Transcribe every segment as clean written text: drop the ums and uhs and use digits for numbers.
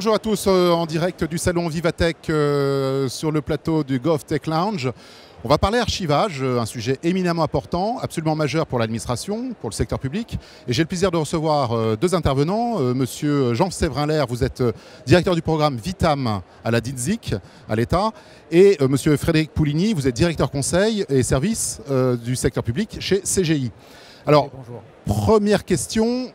Bonjour à tous en direct du salon Vivatech sur le plateau du GovTech Lounge. On va parler archivage, un sujet éminemment important, absolument majeur pour l'administration, pour le secteur public. Et j'ai le plaisir de recevoir deux intervenants. Monsieur Jean Séverin-Lair, vous êtes directeur du programme Vitam à la DINSIC, à l'État. Et monsieur Frédéric Pouligny, vous êtes directeur conseil et service du secteur public chez CGI. Alors, bonjour. Première question,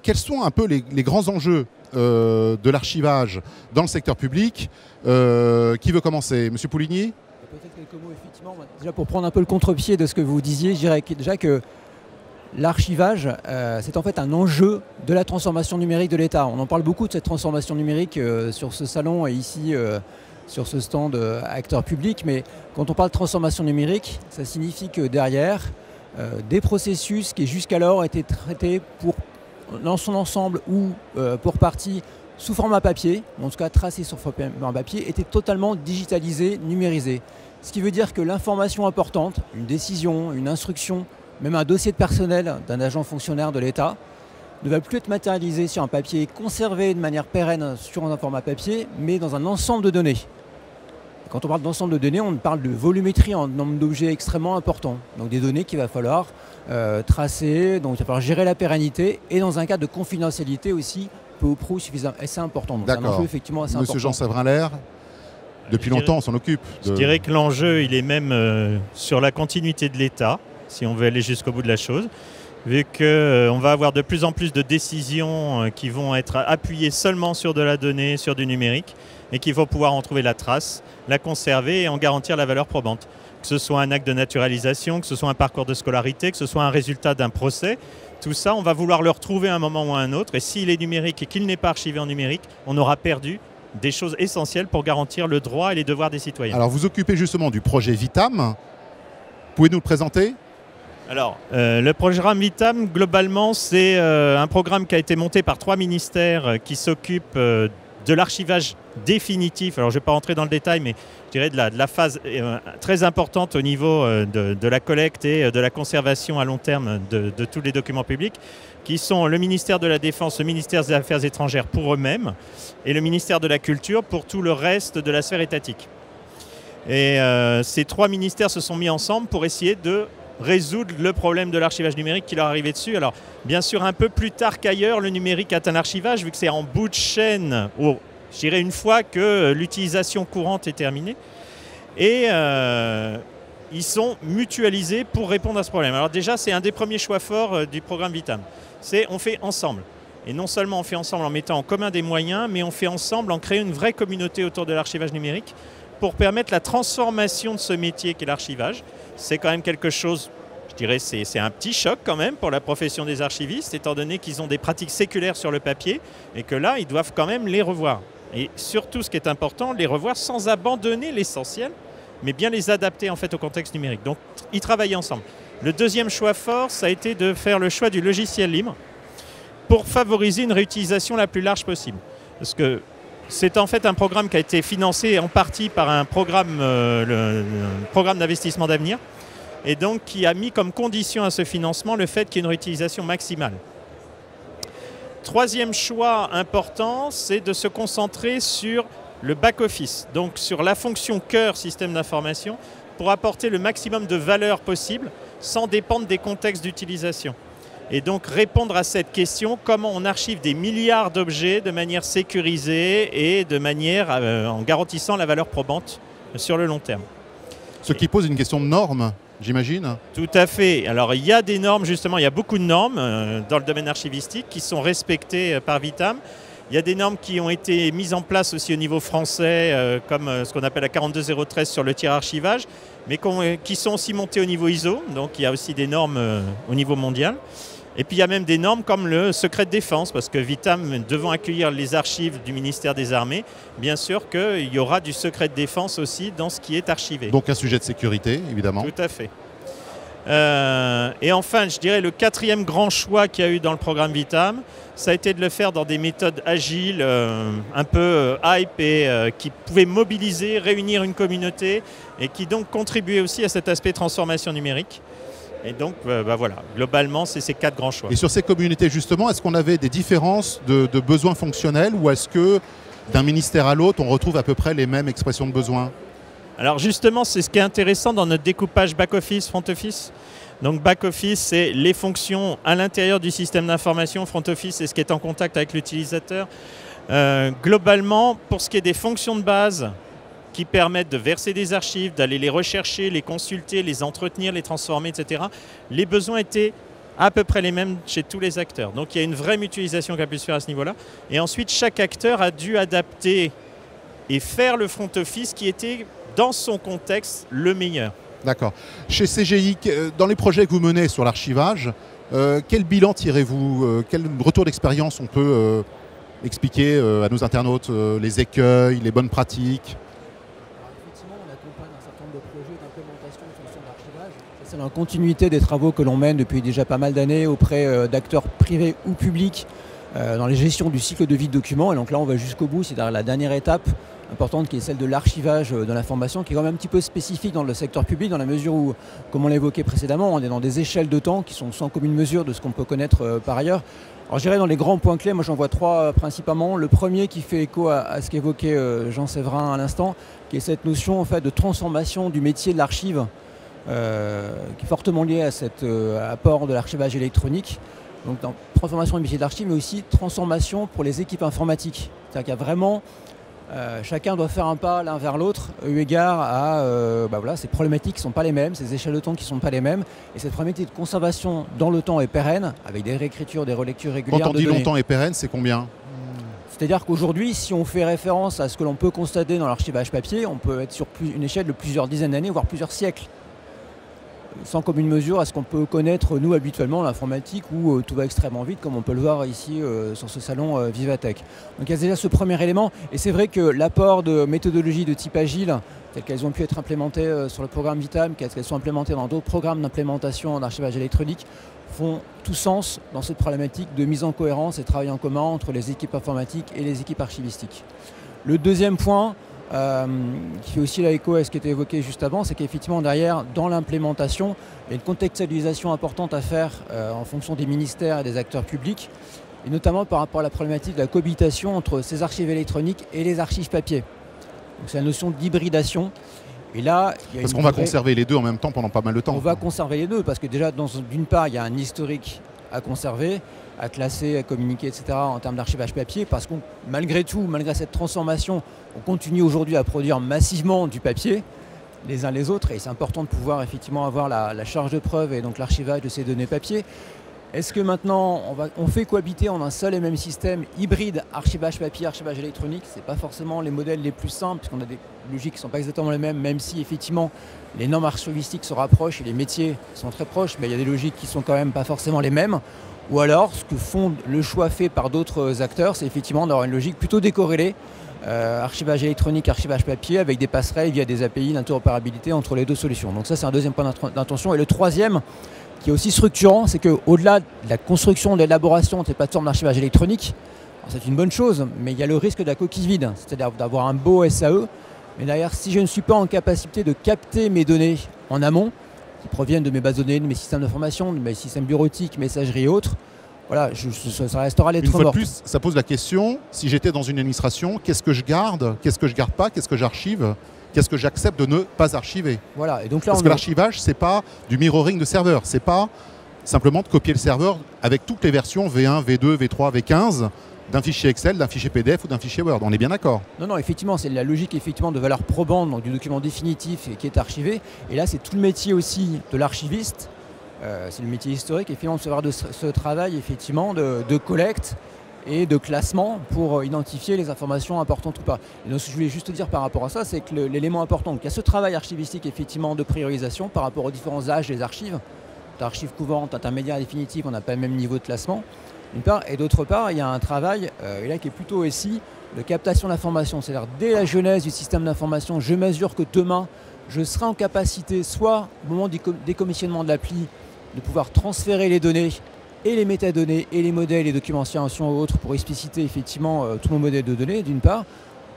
quels sont un peu les grands enjeux de l'archivage dans le secteur public? Qui veut commencer? Monsieur Pouligny? Peut-être quelques mots, effectivement. Déjà, pour prendre un peu le contre-pied de ce que vous disiez, je dirais déjà que l'archivage, c'est en fait un enjeu de la transformation numérique de l'État. On en parle beaucoup de cette transformation numérique sur ce salon et ici sur ce stand acteurs publics, mais quand on parle de transformation numérique, ça signifie que derrière, des processus qui jusqu'alors étaient traités dans son ensemble ou pour partie sous format papier, en tout cas tracés sur format papier, étaient totalement digitalisés, numérisés. Ce qui veut dire que l'information importante, une décision, une instruction, même un dossier de personnel d'un agent fonctionnaire de l'État, ne va plus être matérialisé sur un papier conservé de manière pérenne sur un format papier, mais dans un ensemble de données. Quand on parle d'ensemble de données, on parle de volumétrie en nombre d'objets extrêmement important. Donc des données qu'il va falloir tracer, donc il va falloir gérer la pérennité et dans un cadre de confidentialité aussi, peu ou prou suffisamment assez important. Donc c'est un enjeu effectivement assez important. Monsieur Jean Séverin-Lair, depuis longtemps on s'en occupe. Je dirais que l'enjeu il est même sur la continuité de l'État, si on veut aller jusqu'au bout de la chose, vu qu'on va avoir de plus en plus de décisions qui vont être appuyées seulement sur de la donnée, sur du numérique, et qu'il faut pouvoir en trouver la trace, la conserver et en garantir la valeur probante. Que ce soit un acte de naturalisation, que ce soit un parcours de scolarité, que ce soit un résultat d'un procès, tout ça, on va vouloir le retrouver à un moment ou à un autre. Et s'il est numérique et qu'il n'est pas archivé en numérique, on aura perdu des choses essentielles pour garantir le droit et les devoirs des citoyens. Alors vous occupez justement du projet Vitam. Pouvez-nous le présenter ? Alors, le programme Vitam, globalement, c'est un programme qui a été monté par 3 ministères qui s'occupent de l'archivage définitif. Alors, je ne vais pas rentrer dans le détail, mais je dirais de la phase très importante au niveau de la collecte et de la conservation à long terme de tous les documents publics, qui sont le ministère de la Défense, le ministère des Affaires étrangères pour eux-mêmes et le ministère de la Culture pour tout le reste de la sphère étatique. Et ces 3 ministères se sont mis ensemble pour essayer de résoudre le problème de l'archivage numérique qui leur arrivait dessus. Alors, bien sûr, un peu plus tard qu'ailleurs, le numérique atteint l'archivage, vu que c'est en bout de chaîne, je dirais une fois que l'utilisation courante est terminée. Et ils sont mutualisés pour répondre à ce problème. Alors déjà, c'est un des premiers choix forts du programme Vitam. C'est on fait ensemble. Et non seulement on fait ensemble en mettant en commun des moyens, mais on fait ensemble en créant une vraie communauté autour de l'archivage numérique pour permettre la transformation de ce métier qu'est l'archivage. C'est quand même quelque chose, je dirais, c'est un petit choc quand même pour la profession des archivistes, étant donné qu'ils ont des pratiques séculaires sur le papier et que là, ils doivent quand même les revoir. Et surtout, ce qui est important, les revoir sans abandonner l'essentiel, mais bien les adapter en fait au contexte numérique. Donc, ils travaillent ensemble. Le deuxième choix fort, ça a été de faire le choix du logiciel libre pour favoriser une réutilisation la plus large possible. Parce que c'est en fait un programme qui a été financé en partie par un programme, le programme d'investissement d'avenir, et donc qui a mis comme condition à ce financement le fait qu'il y ait une réutilisation maximale. Troisième choix important, c'est de se concentrer sur le back-office, donc sur la fonction cœur système d'information, pour apporter le maximum de valeur possible sans dépendre des contextes d'utilisation. Et donc répondre à cette question, comment on archive des milliards d'objets de manière sécurisée et de manière en garantissant la valeur probante sur le long terme. Ce qui pose une question de normes, j'imagine. Tout à fait. Alors il y a des normes, justement, il y a beaucoup de normes dans le domaine archivistique qui sont respectées par Vitam. Il y a des normes qui ont été mises en place aussi au niveau français, comme ce qu'on appelle la 42013 sur le tiers archivage, mais qui sont aussi montées au niveau ISO, donc il y a aussi des normes au niveau mondial. Et puis il y a même des normes comme le secret de défense, parce que Vitam, devant accueillir les archives du ministère des Armées, bien sûr qu'il y aura du secret de défense aussi dans ce qui est archivé. Donc un sujet de sécurité, évidemment. Tout à fait. Et enfin, je dirais le quatrième grand choix qu'il y a eu dans le programme Vitam, ça a été de le faire dans des méthodes agiles, un peu hype et qui pouvaient mobiliser, réunir une communauté et qui donc contribuaient aussi à cet aspect transformation numérique. Et donc, voilà, globalement, c'est ces 4 grands choix. Et sur ces communautés, justement, est-ce qu'on avait des différences de besoins fonctionnels ou est-ce que d'un ministère à l'autre, on retrouve à peu près les mêmes expressions de besoin? Alors justement, c'est ce qui est intéressant dans notre découpage back-office, front-office. Donc back-office, c'est les fonctions à l'intérieur du système d'information. Front-office, c'est ce qui est en contact avec l'utilisateur. Globalement, pour ce qui est des fonctions de base qui permettent de verser des archives, d'aller les rechercher, les consulter, les entretenir, les transformer, etc., les besoins étaient à peu près les mêmes chez tous les acteurs. Donc il y a une vraie mutualisation qui a pu se faire à ce niveau-là. Et ensuite, chaque acteur a dû adapter et faire le front-office qui était, dans son contexte, le meilleur. D'accord. Chez CGI, dans les projets que vous menez sur l'archivage, quel bilan tirez-vous? Quel retour d'expérience on peut expliquer à nos internautes? Les écueils, les bonnes pratiques? Effectivement, on accompagne un certain nombre de projets d'implémentation de solutions d'archivage. C'est en continuité des travaux que l'on mène depuis déjà pas mal d'années auprès d'acteurs privés ou publics dans les gestions du cycle de vie de documents. Et donc là, on va jusqu'au bout, c'est-à-dire la dernière étape importante qui est celle de l'archivage de l'information, qui est quand même un petit peu spécifique dans le secteur public, dans la mesure où, comme on l'a évoqué précédemment, on est dans des échelles de temps qui sont sans commune mesure de ce qu'on peut connaître par ailleurs. Alors je dirais dans les grands points clés, moi j'en vois trois principalement. Le premier qui fait écho à ce qu'évoquait Jean Séverin à l'instant, qui est cette notion en fait, de transformation du métier de l'archive, qui est fortement lié à cet apport de l'archivage électronique. Donc dans transformation du métier de l'archive, mais aussi transformation pour les équipes informatiques. C'est-à-dire qu'il y a vraiment chacun doit faire un pas l'un vers l'autre, eu égard à voilà, ces problématiques qui ne sont pas les mêmes, ces échelles de temps qui ne sont pas les mêmes. Et cette problématique de conservation dans le temps est pérenne, avec des réécritures, des relectures régulières. Quand on dit longtemps et pérenne, c'est combien? C'est-à-dire qu'aujourd'hui, si on fait référence à ce que l'on peut constater dans l'archivage papier, on peut être sur une échelle de plusieurs dizaines d'années, voire plusieurs siècles. Sans commune mesure à ce qu'on peut connaître, nous, habituellement, l'informatique, où tout va extrêmement vite, comme on peut le voir ici sur ce salon Vivatech. Donc il y a déjà ce premier élément, et c'est vrai que l'apport de méthodologies de type agile, telles qu'elles ont pu être implémentées sur le programme Vitam, qu'elles sont implémentées dans d'autres programmes d'implémentation d'archivage électronique, font tout sens dans cette problématique de mise en cohérence et travail en commun entre les équipes informatiques et les équipes archivistiques. Le deuxième point, qui fait aussi l'écho à ce qui était évoqué juste avant, c'est qu'effectivement derrière, dans l'implémentation, il y a une contextualisation importante à faire en fonction des ministères et des acteurs publics, et notamment par rapport à la problématique de la cohabitation entre ces archives électroniques et les archives papier. Donc c'est la notion d'hybridation. Et là, parce qu'on va conserver les deux en même temps pendant pas mal de temps. On va conserver les deux, parce que déjà, d'une part, il y a un historique à conserver, à classer, à communiquer, etc. en termes d'archivage papier, parce que malgré tout, malgré cette transformation, on continue aujourd'hui à produire massivement du papier, les uns les autres, et c'est important de pouvoir effectivement avoir la charge de preuve et donc l'archivage de ces données papier. Est-ce que maintenant, on fait cohabiter en un seul et même système hybride, archivage papier, archivage électronique? Ce n'est pas forcément les modèles les plus simples, puisqu'on a des logiques qui ne sont pas exactement les mêmes, même si effectivement les normes archivistiques se rapprochent et les métiers sont très proches, mais il y a des logiques qui ne sont quand même pas forcément les mêmes. Ou alors, ce que font le choix fait par d'autres acteurs, c'est effectivement d'avoir une logique plutôt décorrélée, archivage électronique, archivage papier, avec des passerelles via des API d'interopérabilité entre les deux solutions. Donc ça, c'est un deuxième point d'intention. Et le troisième, qui est aussi structurant, c'est qu'au-delà de la construction, de l'élaboration de ces plateformes d'archivage électronique, c'est une bonne chose, mais il y a le risque de la coquille vide, c'est-à-dire d'avoir un beau SAE, mais derrière, si je ne suis pas en capacité de capter mes données en amont, qui proviennent de mes bases de données, de mes systèmes d'information, de mes systèmes bureautiques, messagerie et autres, voilà, ça restera lettre morte. Une fois de plus, ça pose la question, si j'étais dans une administration, qu'est-ce que je garde, qu'est-ce que je garde pas, qu'est-ce que j'archive, qu'est-ce que j'accepte de ne pas archiver? Voilà, et donc là, parce que l'archivage, c'est pas du mirroring de serveur, c'est pas simplement de copier le serveur avec toutes les versions V1, V2, V3, V15 d'un fichier Excel, d'un fichier PDF ou d'un fichier Word. On est bien d'accord? Non, non, effectivement, c'est la logique effectivement de valeur probante donc, du document définitif et qui est archivé. Et là, c'est tout le métier aussi de l'archiviste. C'est le métier historique et finalement de ce travail effectivement de collecte et de classement pour identifier les informations importantes ou pas. Et donc ce que je voulais juste dire par rapport à ça, c'est que l'élément important, il y a ce travail archivistique effectivement de priorisation par rapport aux différents âges des archives, d'archives couvantes, intermédiaires, définitives, on n'a pas le même niveau de classement, d'une part, et d'autre part, il y a un travail et là, qui est plutôt ici de captation d'informations, c'est-à-dire dès la genèse du système d'information, je mesure que demain, je serai en capacité, soit au moment du décommissionnement de l'appli, de pouvoir transférer les données et les métadonnées et les modèles et documentations ou autres pour expliciter effectivement tous nos modèles de données d'une part,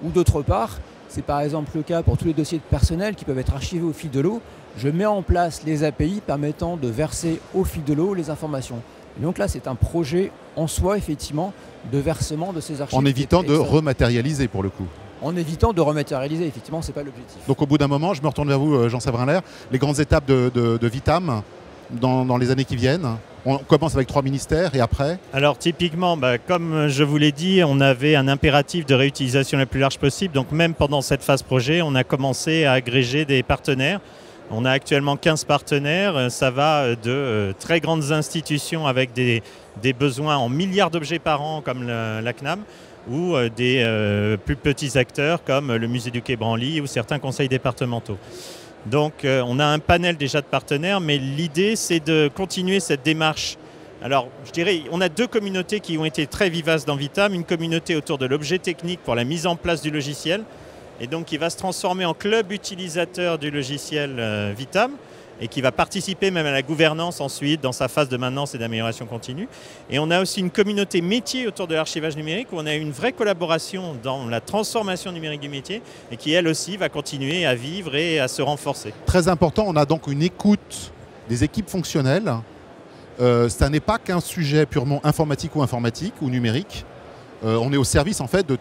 ou d'autre part, c'est par exemple le cas pour tous les dossiers de personnel qui peuvent être archivés au fil de l'eau, je mets en place les API permettant de verser au fil de l'eau les informations. Et donc là, c'est un projet en soi, effectivement, de versement de ces archives. En évitant de rematérialiser pour le coup. En évitant de rematérialiser, effectivement, ce n'est pas l'objectif. Donc au bout d'un moment, je me retourne vers vous, Jean-Séverin Lerre, les grandes étapes de Vitam dans les années qui viennent. On commence avec 3 ministères et après? Alors typiquement, comme je vous l'ai dit, on avait un impératif de réutilisation la plus large possible. Donc même pendant cette phase projet, on a commencé à agréger des partenaires. On a actuellement 15 partenaires. Ça va de très grandes institutions avec des besoins en milliards d'objets par an comme la CNAM, ou des plus petits acteurs comme le musée du Quai Branly ou certains conseils départementaux. Donc on a un panel déjà de partenaires, mais l'idée c'est de continuer cette démarche. Alors je dirais, on a 2 communautés qui ont été très vivaces dans Vitam, une communauté autour de l'objet technique pour la mise en place du logiciel, et donc qui va se transformer en club utilisateur du logiciel Vitam, et qui va participer même à la gouvernance ensuite dans sa phase de maintenance et d'amélioration continue. Et on a aussi une communauté métier autour de l'archivage numérique où on a une vraie collaboration dans la transformation numérique du métier et qui elle aussi va continuer à vivre et à se renforcer. Très important, on a donc une écoute des équipes fonctionnelles. Ça n'est pas qu'un sujet purement informatique ou numérique. On est au service en fait de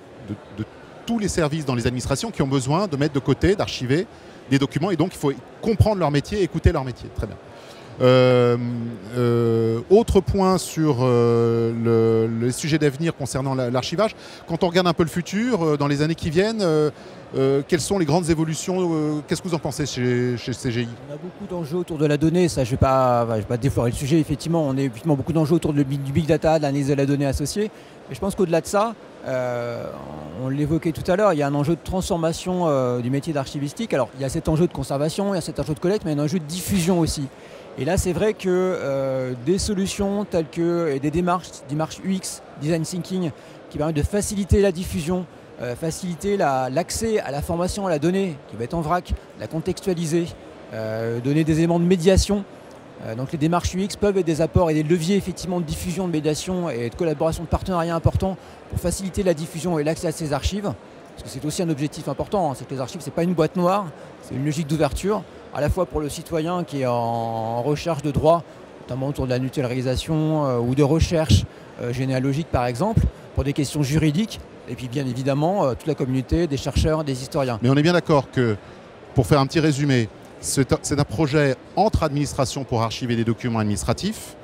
tous les services dans les administrations qui ont besoin de mettre de côté, d'archiver des documents, et donc il faut comprendre leur métier, écouter leur métier. Très bien. Autre point sur les sujets d'avenir concernant l'archivage. Quand on regarde un peu le futur, dans les années qui viennent, quelles sont les grandes évolutions? Qu'est-ce que vous en pensez chez CGI? On a beaucoup d'enjeux autour de la donnée, ça je ne vais pas déflorer le sujet, effectivement, on a effectivement beaucoup d'enjeux autour du big data, de l'analyse de la donnée associée, mais je pense qu'au-delà de ça, on l'évoquait tout à l'heure, il y a un enjeu de transformation du métier d'archivistique. Alors il y a cet enjeu de conservation, il y a cet enjeu de collecte, mais il y a un enjeu de diffusion aussi. Et là c'est vrai que des solutions telles que des démarches UX, Design Thinking, qui permettent de faciliter la diffusion, faciliter l'accès à la formation, à la donnée, qui va être en vrac, la contextualiser, donner des éléments de médiation. Donc les démarches UX peuvent être des apports et des leviers effectivement de diffusion, de médiation et de collaboration, de partenariat importants pour faciliter la diffusion et l'accès à ces archives. Parce que c'est aussi un objectif important, c'est que les archives, ce n'est pas une boîte noire, c'est une logique d'ouverture, à la fois pour le citoyen qui est en recherche de droits, notamment autour de la numérisation ou de recherche généalogique par exemple, pour des questions juridiques, et puis bien évidemment toute la communauté des chercheurs, des historiens. Mais on est bien d'accord que, pour faire un petit résumé, c'est un projet entre administrations pour archiver des documents administratifs.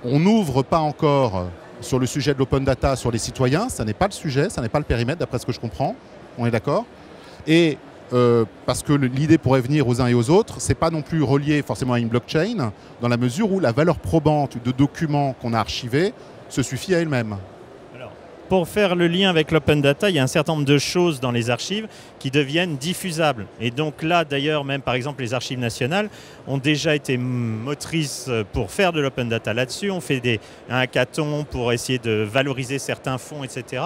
On n'ouvre pas encore sur le sujet de l'open data sur les citoyens, ça n'est pas le sujet, ça n'est pas le périmètre d'après ce que je comprends, on est d'accord. Et parce que l'idée pourrait venir aux uns et aux autres, c'est pas non plus relié forcément à une blockchain, dans la mesure où la valeur probante de documents qu'on a archivés se suffit à elle-même. Pour faire le lien avec l'open data, il y a un certain nombre de choses dans les archives qui deviennent diffusables. Et donc là, d'ailleurs, même par exemple les archives nationales ont déjà été motrices pour faire de l'open data là-dessus. On fait un hackathon pour essayer de valoriser certains fonds, etc.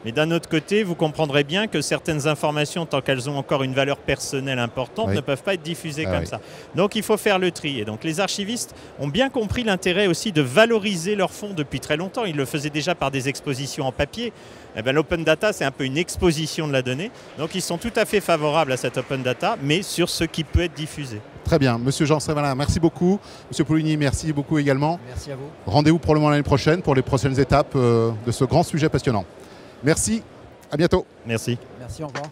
Mais d'un autre côté, vous comprendrez bien que certaines informations, tant qu'elles ont encore une valeur personnelle importante, ne peuvent pas être diffusées comme ça. Donc il faut faire le tri. Et donc les archivistes ont bien compris l'intérêt aussi de valoriser leurs fonds depuis très longtemps. Ils le faisaient déjà par des expositions en papier. Eh bien, l'open data, c'est un peu une exposition de la donnée. Donc ils sont tout à fait favorables à cette open data, mais sur ce qui peut être diffusé. Très bien. Monsieur Jean-Séverin, merci beaucoup. Monsieur Poligny, merci beaucoup également. Merci à vous. Rendez-vous probablement l'année prochaine pour les prochaines étapes de ce grand sujet passionnant. Merci, à bientôt. Merci. Merci, au revoir.